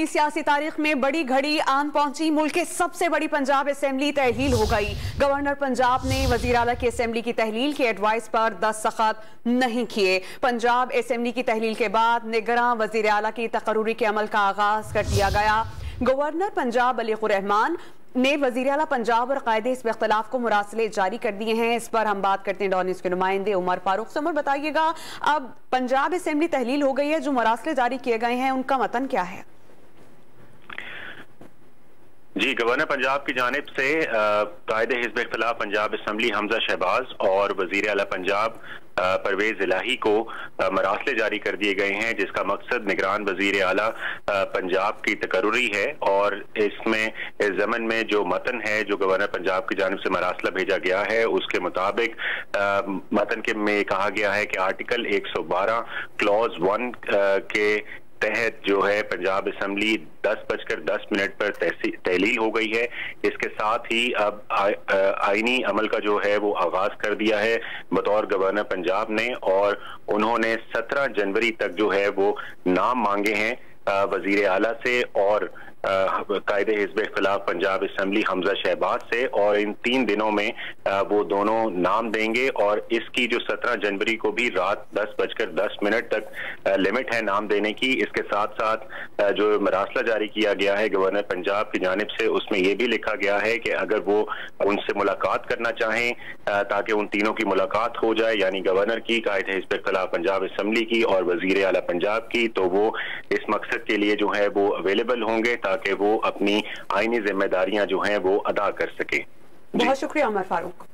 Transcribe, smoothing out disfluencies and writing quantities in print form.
की सियासी तारीख में बड़ी घड़ी आन पहुंची। मुल्क की सबसे बड़ी पंजाब असेंबली तहलील हो गई। गवर्नर पंजाब ने वजीर आला की असेंबली की तहलील के एडवाइस पर दस्तखत नहीं किए। पंजाब असेंबली की तहलील के बाद निगरान वजीर आला की तकर्रुरी के अमल का आगाज कर दिया गया। गवर्नर पंजाब अलीकुर रहमान ने वजीर आला पंजाब और कायदे इस इख्तलाफ को मुरासले जारी कर दिए हैं। इस पर हम बात करते हैं डॉन न्यूज़ के नुमाइंदे उमर फारूक से। उमर, बताइएगा, अब पंजाब असेंबली तहलील हो गई है, जो मुरासले जारी किए गए हैं उनका मतन क्या है? जी, गवर्नर पंजाब की जानिब से कायदे हिज़्ब इख्तिलाफ पंजाब असेंबली हमजा शहबाज और वजीर आला पंजाब परवेज इलाही को मरासले जारी कर दिए गए हैं, जिसका मकसद निगरान वजीर आला पंजाब की तकर्रुरी है। और इसमें इस ज़मन में जो मतन है जो गवर्नर पंजाब की जानिब से मरासला भेजा गया है, उसके मुताबिक मतन के में कहा गया है कि आर्टिकल 112 क्लॉज 1 के तहत जो है पंजाब असेंबली 10:10 पर तहलील हो गई है। इसके साथ ही अब आईनी अमल का जो है वो आगाज कर दिया है बतौर गवर्नर पंजाब ने, और उन्होंने 17 जनवरी तक जो है वो नाम मांगे हैं वजीर आला से और कायदे हिज़्ब इख्तिलाफ पंजाब असेंबली हमजा शहबाज से, और इन 3 दिनों में वो दोनों नाम देंगे। और इसकी जो 17 जनवरी को भी रात 10:10 तक लिमिट है नाम देने की। इसके साथ साथ जो मरासला जारी किया गया है गवर्नर पंजाब की जानिब से, उसमें यह भी लिखा गया है कि अगर वो उनसे मुलाकात करना चाहें ताकि उन तीनों की मुलाकात हो जाए, यानी गवर्नर की, कायदे हिज़्ब इख्तिलाफ पंजाब असेंबली की और वजीर आला पंजाब की, तो वो इस मकसद के लिए जो है वो अवेलेबल होंगे ताकि वो अपनी आईनी जिम्मेदारियां जो हैं वो अदा कर सके। बहुत शुक्रिया उमर फारूक।